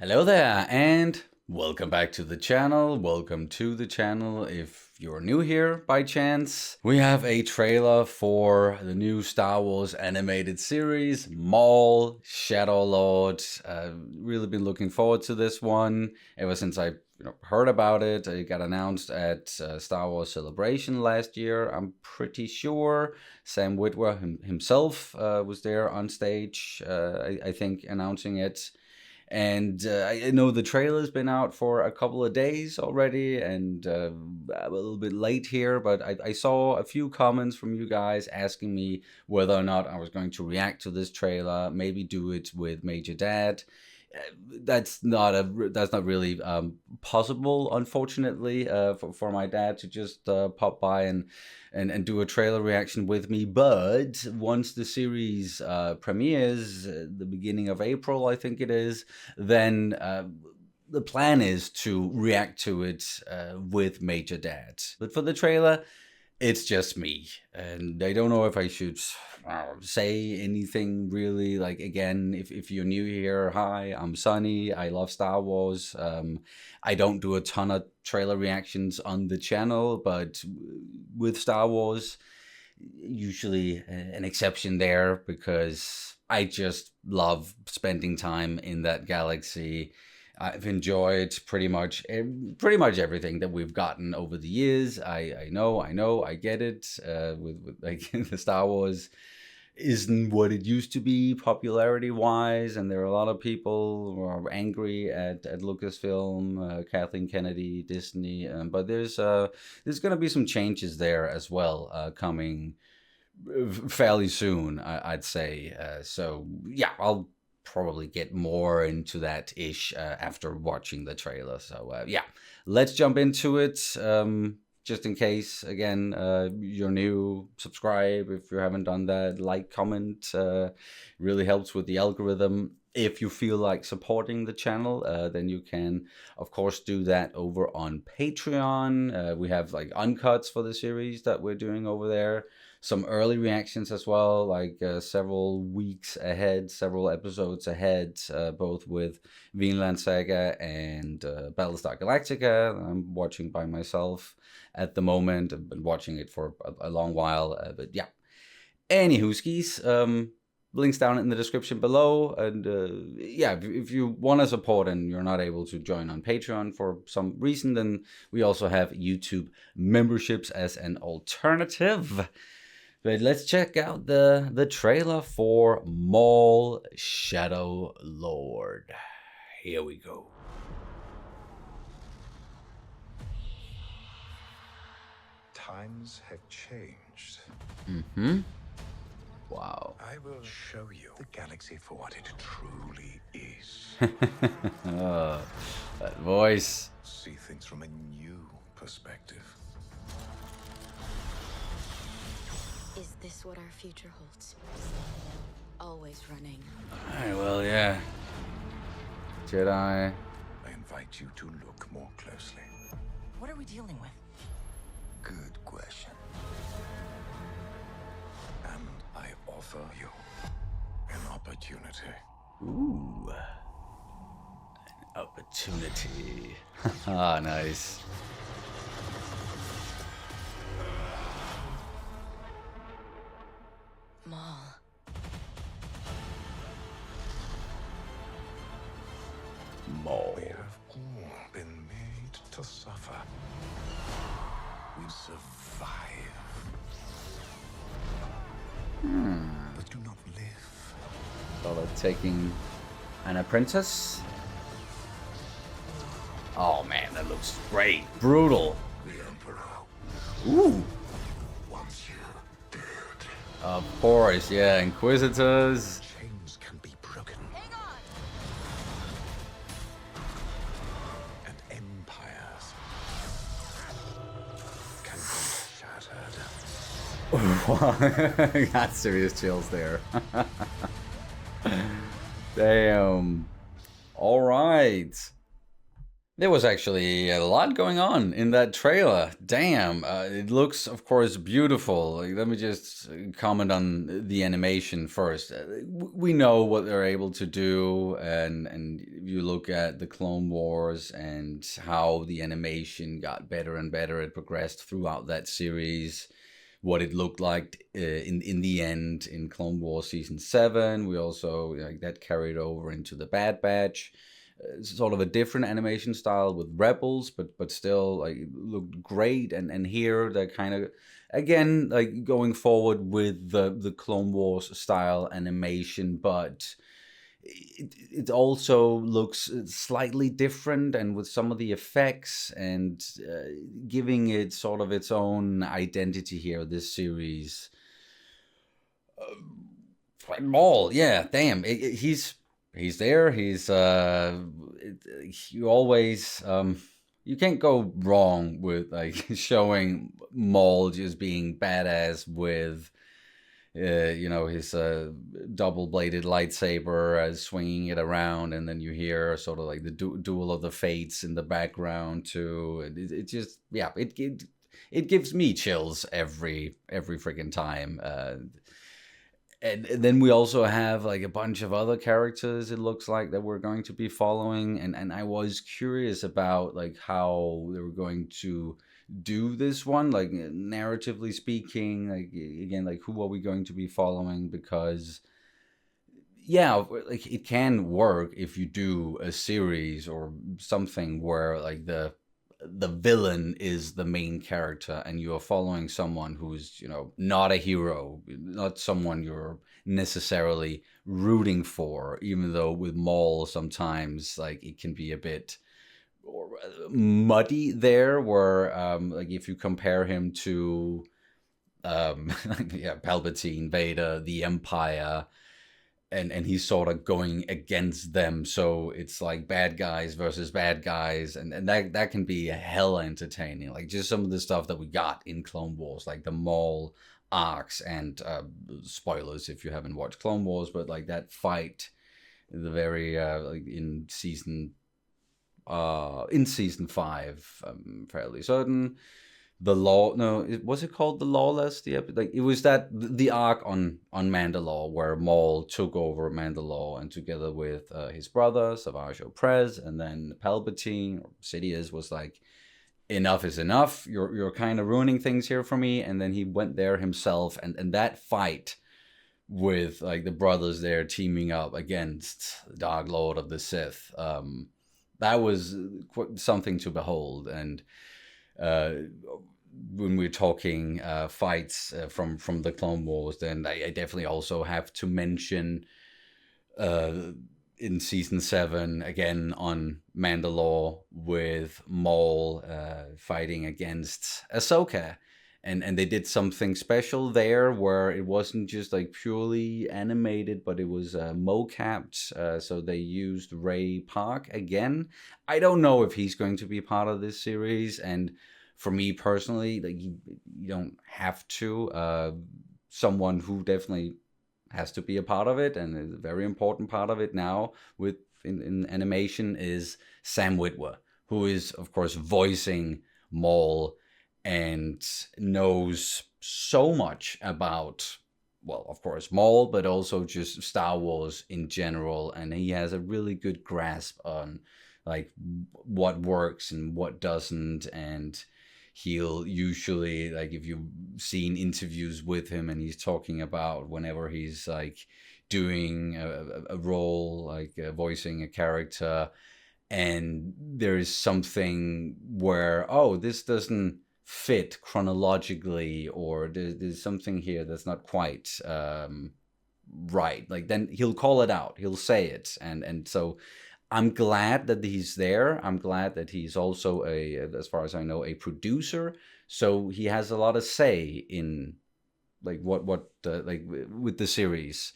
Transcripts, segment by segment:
Hello there and welcome back to the channel. Welcome to the channel if you're new here by chance. We have a trailer for the new Star Wars animated series, Maul, Shadow Lord. Really been looking forward to this one ever since I heard about it. It got announced at Star Wars Celebration last year, I'm pretty sure. Sam Witwer himself was there on stage, I think, announcing it. And I know the trailer's been out for a couple of days already, and a little bit late here, but I saw a few comments from you guys asking me whether or not I was going to react to this trailer, maybe do it with Major Dad. That's not really possible, unfortunately, for my dad to just pop by and do a trailer reaction with me. But once the series premieres, the beginning of April, I think it is, then the plan is to react to it with Major Dad. But for the trailer, it's just me, and I don't know if I should say anything really. Like, again, if you're new here, hi, I'm Sunny. I love Star Wars. I don't do a ton of trailer reactions on the channel, but with Star Wars, usually an exception there, because I just love spending time in that galaxy. I've enjoyed pretty much everything that we've gotten over the years. I know, I get it. With like the Star Wars isn't what it used to be popularity wise, and there are a lot of people who are angry at Lucasfilm, Kathleen Kennedy, Disney. But there's going to be some changes there as well, coming fairly soon, I'd say. So yeah, I'll probably get more into that ish after watching the trailer. So yeah, let's jump into it. Just in case, again, you're new, subscribe if you haven't done that. Like, comment, really helps with the algorithm. If you feel like supporting the channel, then you can, of course, do that over on Patreon. We have like uncuts for the series that we're doing over there. Some early reactions as well, like several weeks ahead, several episodes ahead, both with Vinland Saga and Battlestar Galactica. I'm watching by myself at the moment. I've been watching it for a long while, but yeah. Anywho, skis. Links down in the description below, and yeah, if you want to support and you're not able to join on Patreon for some reason, then we also have YouTube memberships as an alternative. But let's check out the trailer for Maul, Shadow Lord. Here we go. Times have changed. Mm-hmm. Wow. I will show you the galaxy for what it truly is. Oh, that voice. See things from a new perspective. Is this what our future holds? Always running. Alright, well, yeah. Jedi. I invite you to look more closely. What are we dealing with? Good question. And I offer you an opportunity. Ooh. An opportunity. Ah, nice. Maul. Maul. We have all been made to suffer. We survive. But do not live. So they're taking an apprentice. Oh man, that looks great. Brutal. The Emperor Ooh. wants you dead. Of course, yeah. Inquisitors. Chains can be broken. Hang on! And empires can be shattered. Got serious chills there. Damn. All right. There was actually a lot going on in that trailer. Damn, it looks, of course, beautiful. Like, let me just comment on the animation first. We know what they're able to do, and you look at the Clone Wars and how the animation got better and better. It progressed throughout that series. What it looked like in the end in Clone Wars season 7. We also like that carried over into the Bad Batch. Sort of a different animation style with Rebels, but still like looked great. And here they're kind of again like going forward with the Clone Wars style animation, but it also looks slightly different and with some of the effects and giving it sort of its own identity here. This series, Maul, yeah, damn, he's there. You always you can't go wrong with like showing Maul just being badass with his double-bladed lightsaber, swinging it around, and then you hear sort of like the duel of the fates in the background too. It just, yeah, it gives me chills every freaking time. And then we also have like a bunch of other characters, it looks like, that we're going to be following, and I was curious about like how they were going to do this one, like narratively speaking, like again, like who are we going to be following? Because yeah, like it can work if you do a series or something where like the villain is the main character and you are following someone who's, not a hero, not someone you're necessarily rooting for, even though with Maul sometimes like it can be a bit muddy there, where like if you compare him to yeah, Palpatine, Vader, the Empire, and he's sort of going against them, so it's like bad guys versus bad guys, and that can be hell entertaining. Like just some of the stuff that we got in Clone Wars, like the Maul arcs, and spoilers if you haven't watched Clone Wars, but like that fight, the very like in season 5, I'm fairly certain. The law, no, was it called the Lawless? Like it was that the arc on Mandalore where Maul took over Mandalore, and together with his brother Savage Oprez, and then Palpatine or Sidious was like, enough is enough. You're kind of ruining things here for me. And then he went there himself, and that fight with like the brothers there teaming up against Dark Lord of the Sith, that was something to behold. And uh, when we're talking fights from the Clone Wars, then I definitely also have to mention uh, in season 7 again on Mandalore with Maul fighting against Ahsoka. And they did something special there where it wasn't just like purely animated, but it was mocapped. So they used Ray Park again. I don't know if he's going to be part of this series, and for me personally, like you don't have to. Someone who definitely has to be a part of it, and is a very important part of it now with in animation, is Sam Witwer, who is of course voicing Maul and knows so much about, well, of course, Maul, but also just Star Wars in general. And he has a really good grasp on like what works and what doesn't. And he'll usually, like, if you've seen interviews with him, and he's talking about whenever he's like doing a role, like voicing a character, and there is something where, oh, this doesn't fit chronologically, or there's something here that's not quite right, like then he'll call it out, he'll say it. And so I'm glad that he's there. I'm glad that he's also as far as I know, a producer, so he has a lot of say in like what like with the series.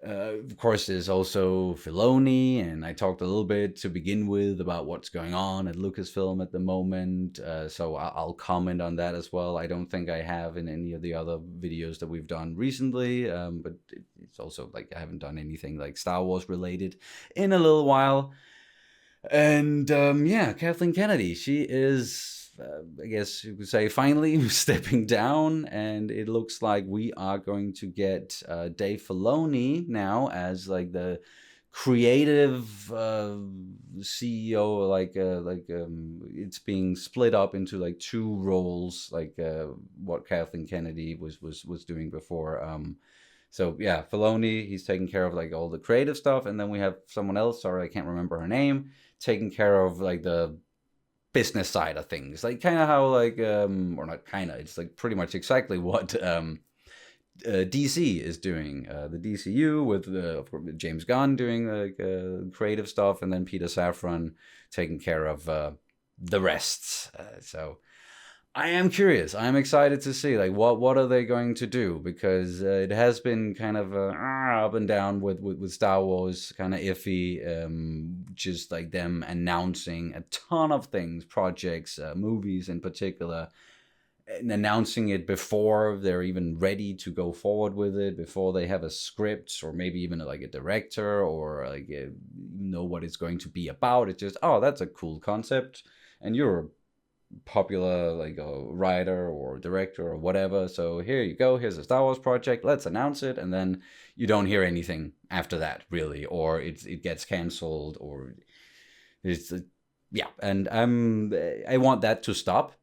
Of course, there's also Filoni, and I talked a little bit to begin with about what's going on at Lucasfilm at the moment, so I'll comment on that as well. I don't think I have in any of the other videos that we've done recently, but it's also like I haven't done anything like Star Wars related in a little while. And yeah, Kathleen Kennedy, she is, I guess you could say, finally stepping down, and it looks like we are going to get Dave Filoni now as like the creative CEO. It's being split up into like two roles, like what Kathleen Kennedy was doing before. So yeah, Filoni, he's taking care of like all the creative stuff, and then we have someone else. Sorry, I can't remember her name, taking care of like the business side of things, like kind of how like or not kind of, it's like pretty much exactly what DC is doing, the DCU with of course, James Gunn doing like creative stuff, and then Peter Safran taking care of the rest. So I am curious. I'm excited to see like what are they going to do, because it has been kind of up and down with Star Wars, kind of iffy. Just like them announcing a ton of things, projects, movies in particular, and announcing it before they're even ready to go forward with it, before they have a script or maybe even like a director or like know what it's going to be about. It's just, oh, that's a cool concept, and you're a popular like a writer or director or whatever, so here you go, here's a Star Wars project, let's announce it, and then you don't hear anything after that really, or it gets canceled, or it's yeah. And I want that to stop.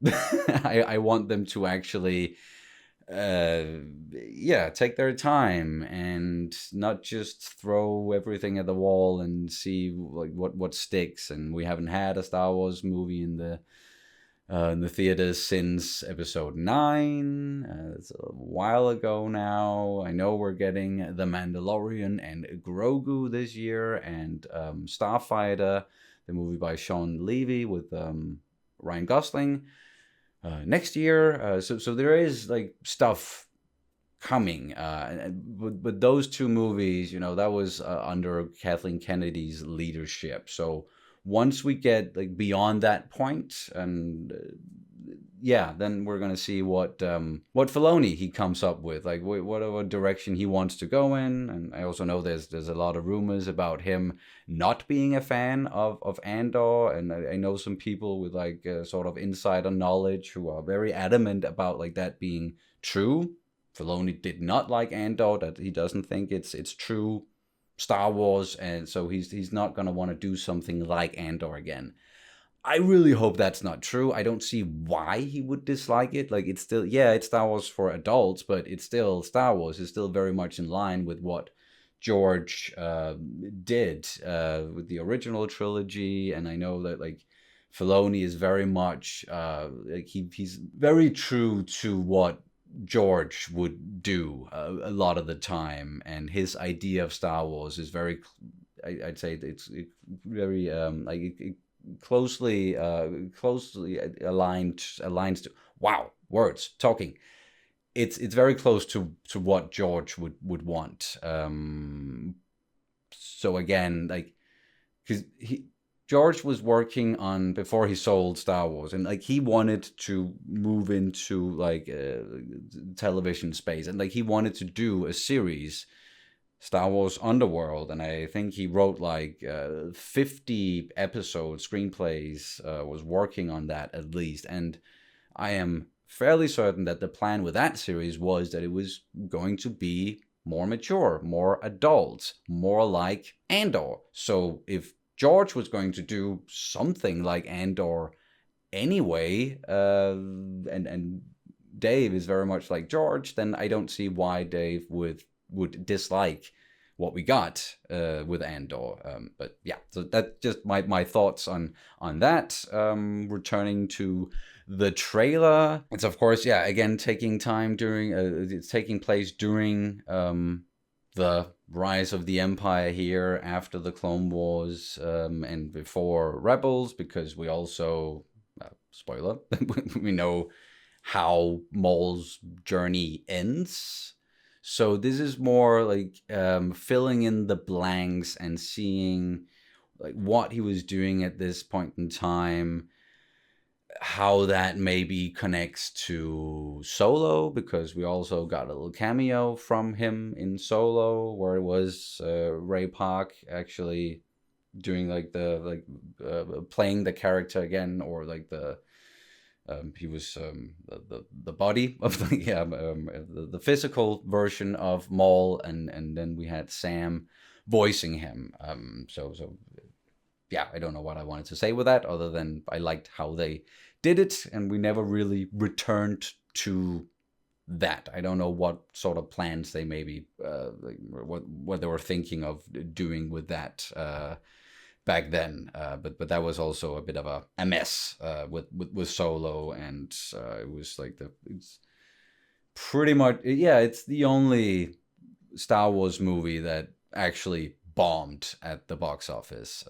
I want them to actually yeah, take their time and not just throw everything at the wall and see like what sticks. And we haven't had a Star Wars movie in the theaters since episode 9. It's a while ago now. I know we're getting The Mandalorian and Grogu this year, and Starfighter, the movie by Sean Levy with Ryan Gosling, next year. So there is like stuff coming. But those two movies, that was under Kathleen Kennedy's leadership. So once we get like beyond that point, and yeah, then we're gonna see what Filoni he comes up with, like what direction he wants to go in. And I also know there's a lot of rumors about him not being a fan of Andor, and I know some people with like sort of insider knowledge who are very adamant about like that being true. Filoni did not like Andor, that he doesn't think it's true Star Wars, and so he's not gonna want to do something like Andor again. I really hope that's not true. I don't see why he would dislike it. Like, it's still, yeah, it's Star Wars for adults, but it's still Star Wars. It's still very much in line with what George did with the original trilogy. And I know that like Filoni is very much like he's very true to what George would do a lot of the time, and his idea of Star Wars is very, I'd say it's very closely aligns to, wow, words talking. It's very close to what George would want. So again, like, because George was working on, before he sold Star Wars, and like he wanted to move into like television space, and like he wanted to do a series, Star Wars Underworld, and I think he wrote like 50 episode screenplays, was working on that at least. And I am fairly certain that the plan with that series was that it was going to be more mature, more adult, more like Andor. So if George was going to do something like Andor anyway, and Dave is very much like George, then I don't see why Dave would dislike what we got with Andor. But yeah, so that's just my thoughts on that. Returning to the trailer, it's of course, yeah, again taking time during it's taking place during the rise of the Empire here, after the Clone Wars, and before Rebels, because we also spoiler we know how Maul's journey ends. So this is more like filling in the blanks and seeing like what he was doing at this point in time, how that maybe connects to Solo, because we also got a little cameo from him in Solo, where it was Ray Park actually doing like playing the character again, or like he was the body of the physical version of Maul, and then we had Sam voicing him. So yeah, I don't know what I wanted to say with that, other than I liked how they did it, and we never really returned to that. I don't know what sort of plans they maybe like what they were thinking of doing with that back then, but that was also a bit of a mess with Solo, and it was like it's pretty much, yeah, it's the only Star Wars movie that actually bombed at the box office.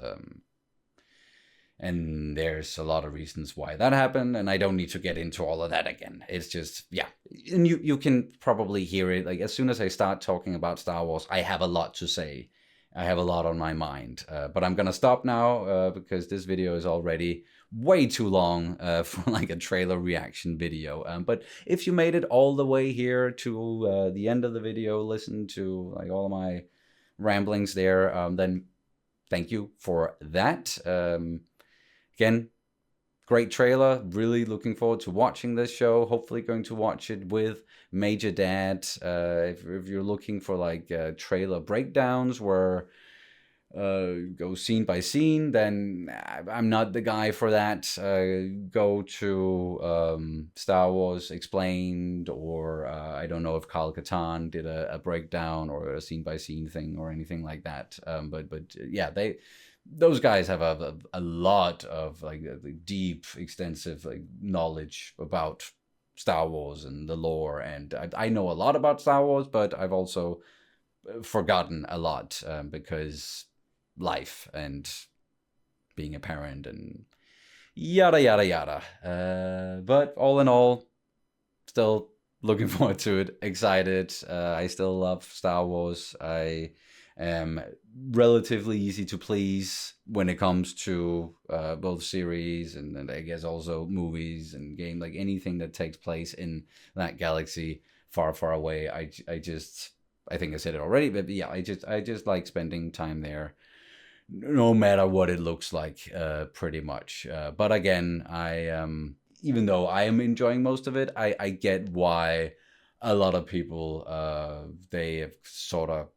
And there's a lot of reasons why that happened, and I don't need to get into all of that again. It's just, yeah. And you can probably hear it. Like, as soon as I start talking about Star Wars, I have a lot to say. I have a lot on my mind. But I'm going to stop now because this video is already way too long for like a trailer reaction video. But if you made it all the way here to the end of the video, listen to like all of my ramblings there, then thank you for that. Again, great trailer. Really looking forward to watching this show. Hopefully going to watch it with Major Dad. If you're looking for like trailer breakdowns where go scene by scene, then I'm not the guy for that. Go to Star Wars Explained, or I don't know if Carl Katan did a breakdown or a scene by scene thing or anything like that. But yeah, those guys have a lot of like deep, extensive like knowledge about Star Wars and the lore, and I know a lot about Star Wars, but I've also forgotten a lot because life and being a parent and yada yada yada. But all in all, still looking forward to it. Excited. I still love Star Wars. I relatively easy to please when it comes to both series and I guess also movies and game, like anything that takes place in that galaxy far, far away. I think I said it already, but yeah, I just like spending time there, no matter what it looks like, pretty much. But again, even though I am enjoying most of it, I get why a lot of people they have sort of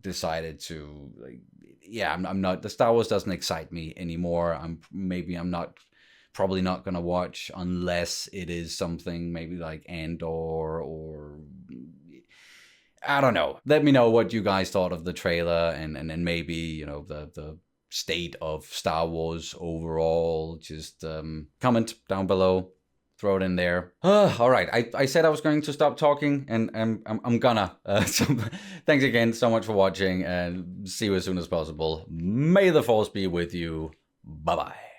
decided to, like, yeah, I'm not, the Star Wars doesn't excite me anymore. I'm probably not gonna watch unless it is something maybe like Andor, or I don't know. Let me know what you guys thought of the trailer, and then maybe, you know, the state of Star Wars overall. Just comment down below. Throw it in there. All right, I said I was going to stop talking, and I'm gonna. So thanks again so much for watching, and see you as soon as possible. May the Force be with you. Bye-bye.